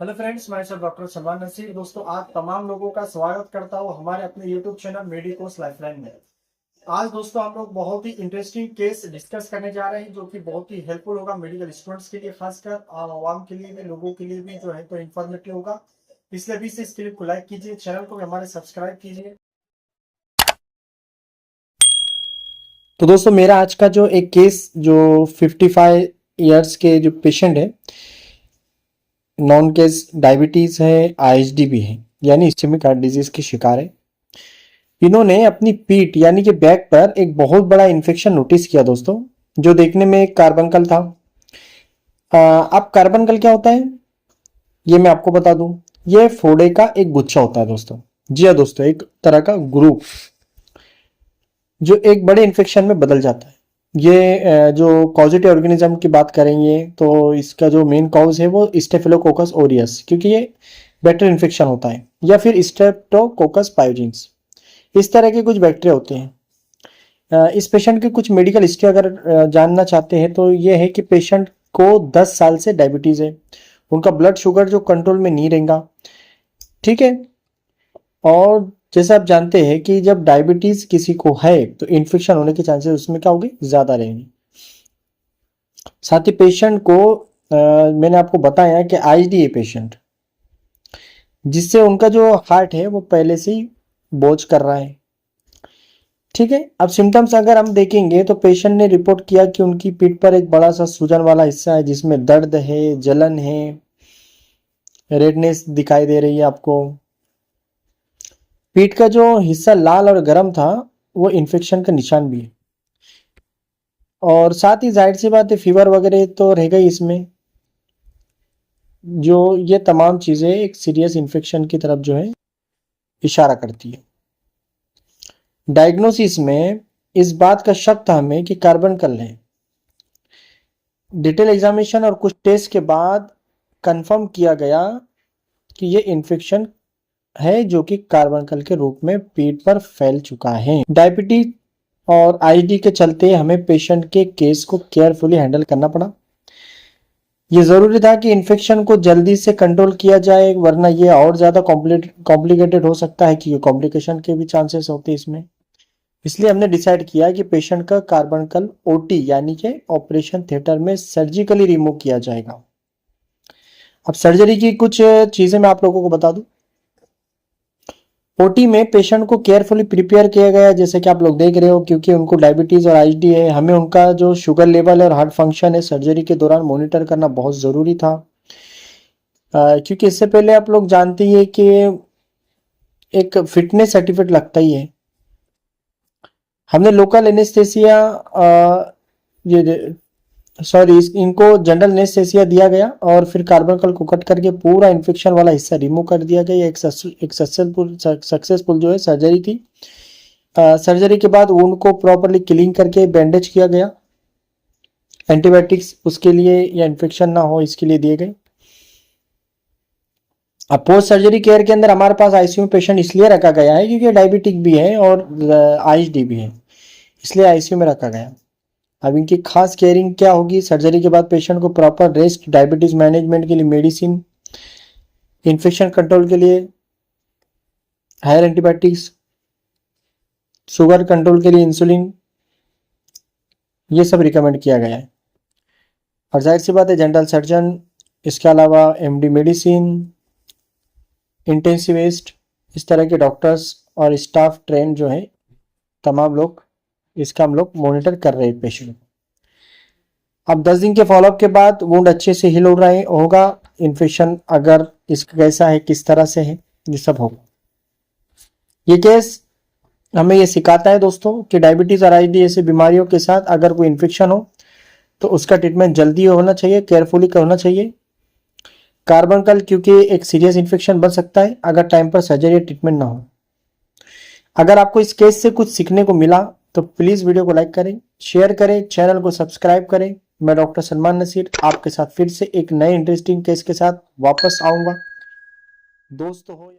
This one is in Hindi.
हेलो फ्रेंड्स, मैं सर डॉक्टर सलमान नसीर। दोस्तों, आज तमाम लोगों का स्वागत करता हूँ हमारे अपने यूट्यूब चैनल मेडिकोस लाइफलाइन में। आज दोस्तों हम लोग बहुत ही इंटरेस्टिंग केस डिस्कस करने जा रहे हैं जो कि बहुत ही हेल्पफुल होगा मेडिकल स्टूडेंट्स के लिए, खासकर आम आवाम के लिए भी, लोगों के लिए भी जो है तो इन्फॉर्मेटिव होगा। इसलिए भी इस क्लिप को लाइक कीजिए, चैनल को भी हमारे सब्सक्राइब कीजिए। तो दोस्तों, मेरा आज का जो एक केस जो 55 ईयर्स के जो पेशेंट है, नॉन केस डायबिटीज है, आईएसडी भी है, यानी इस्केमिक हार्ट डिजीज के शिकार है। इन्होंने अपनी पीठ यानी कि बैक पर एक बहुत बड़ा इन्फेक्शन नोटिस किया दोस्तों, जो देखने में एक कार्बंकल था। अब कार्बंकल क्या होता है ये मैं आपको बता दूं। ये फोड़े का एक गुच्छा होता है दोस्तों। जी हाँ दोस्तों, एक तरह का ग्रुप जो एक बड़े इन्फेक्शन में बदल जाता है। ये जो कॉजेटिव ऑर्गेनिज्म की बात करेंगे तो इसका जो मेन कॉज है वो स्टेफिलोकोकस ओरियस, क्योंकि ये बैक्टीरियल इन्फेक्शन होता है, या फिर स्ट्रेप्टोकोकस पायोजेंस। इस तरह के कुछ बैक्टीरिया होते हैं। इस पेशेंट की कुछ मेडिकल हिस्ट्री अगर जानना चाहते हैं तो ये है कि पेशेंट को 10 साल से डायबिटीज है। उनका ब्लड शुगर जो कंट्रोल में नहीं रहेगा, ठीक है। और जैसे आप जानते हैं कि जब डायबिटीज किसी को है तो इन्फेक्शन होने के चांसेस उसमें क्या होंगे, ज्यादा रहेंगे। साथ ही पेशेंट को मैंने आपको बताया कि आईडी है पेशेंट, जिससे उनका जो हार्ट है वो पहले से ही बोझ कर रहा है, ठीक है। अब सिम्टम्स अगर हम देखेंगे तो पेशेंट ने रिपोर्ट किया कि उनकी पीठ पर एक बड़ा सा सूजन वाला हिस्सा है, जिसमें दर्द है, जलन है, रेडनेस दिखाई दे रही है आपको। पीठ का जो हिस्सा लाल और गर्म था वो इन्फेक्शन का निशान भी है। और साथ ही जाहिर सी बात है, फीवर वगैरह तो रहेगा ही इसमें। जो ये तमाम चीजें एक सीरियस इन्फेक्शन की तरफ जो है इशारा करती है। डायग्नोसिस में इस बात का शक था हमें कि कार्बनकल है। डिटेल एग्जामिनेशन और कुछ टेस्ट के बाद कंफर्म किया गया कि ये इन्फेक्शन है जो कि कार्बनकल के रूप में पीठ पर फैल चुका है। डायबिटीज और आईडी के चलते हमें पेशेंट के केस को केयरफुली हैंडल करना पड़ा। ये जरूरी था कि इन्फेक्शन को जल्दी से कंट्रोल किया जाए, वरना ये और ज्यादा कॉम्प्लिकेटेड हो सकता है, कि कॉम्प्लिकेशन के भी चांसेस होते हैं इसमें। इसलिए हमने डिसाइड किया कि पेशेंट का कार्बनकल ओटी यानी कि ऑपरेशन थिएटर में सर्जिकली रिमूव किया जाएगा। अब सर्जरी की कुछ चीजें मैं आप लोगों को बता दूं। ओटी में पेशेंट को केयरफुली प्रिपेयर किया गया, जैसे कि आप लोग देख रहे हो, क्योंकि उनको डायबिटीज और आईडी है। हमें उनका जो शुगर लेवल और हार्ट फंक्शन है सर्जरी के दौरान मॉनिटर करना बहुत जरूरी था। क्योंकि इससे पहले आप लोग जानते ही है कि एक फिटनेस सर्टिफिकेट लगता ही है। हमने लोकल एनेस्थेसिया ये सॉरी इनको जनरल एनेस्थेसिया दिया गया, और फिर कार्बनकल को कट करके पूरा इन्फेक्शन वाला हिस्सा रिमूव कर दिया गया। एक सक्सेसफुल जो है सर्जरी थी। सर्जरी के बाद वुंड को प्रॉपरली क्लीन करके बैंडेज किया गया। एंटीबायोटिक्स उसके लिए या इन्फेक्शन ना हो इसके लिए दिए गए। अब पोस्ट सर्जरी केयर के अंदर हमारे पास आईसीयू में पेशेंट इसलिए रखा गया है क्योंकि डायबिटिक भी है और आईएसडी भी है, इसलिए आईसीयू में रखा गया। अब इनकी खास केयरिंग क्या होगी, सर्जरी के बाद पेशेंट को प्रॉपर रेस्ट, डायबिटीज मैनेजमेंट के लिए मेडिसिन, इन्फेक्शन कंट्रोल के लिए हायर एंटीबायोटिक्स, शुगर कंट्रोल के लिए इंसुलिन, ये सब रिकमेंड किया गया है। और जाहिर सी बात है जनरल सर्जन, इसके अलावा एमडी मेडिसिन, इंटेंसिविस्ट, इस तरह के डॉक्टर्स और स्टाफ ट्रेन जो है तमाम लोग, इसका हम लोग मॉनिटर कर रहे हैं पेशेंट। अब 10 दिन के फॉलोअप के बाद वुंड अच्छे से हील हो रहा है होगा। इन्फेक्शन अगर इसका कैसा है, किस तरह से है, ये सब होगा। ये केस हमें ये सिखाता है दोस्तों कि डायबिटीज और आईडी ऐसी बीमारियों के साथ अगर कोई इन्फेक्शन हो तो उसका ट्रीटमेंट जल्दी होना चाहिए, केयरफुली करना चाहिए। कार्बनकल क्योंकि एक सीरियस इन्फेक्शन बन सकता है अगर टाइम पर सर्जरी ट्रीटमेंट ना हो। अगर आपको इस केस से कुछ सीखने को मिला तो प्लीज वीडियो को लाइक करें, शेयर करें, चैनल को सब्सक्राइब करें। मैं डॉक्टर सलमान नसीर आपके साथ फिर से एक नए इंटरेस्टिंग केस के साथ वापस आऊंगा। दोस्त हो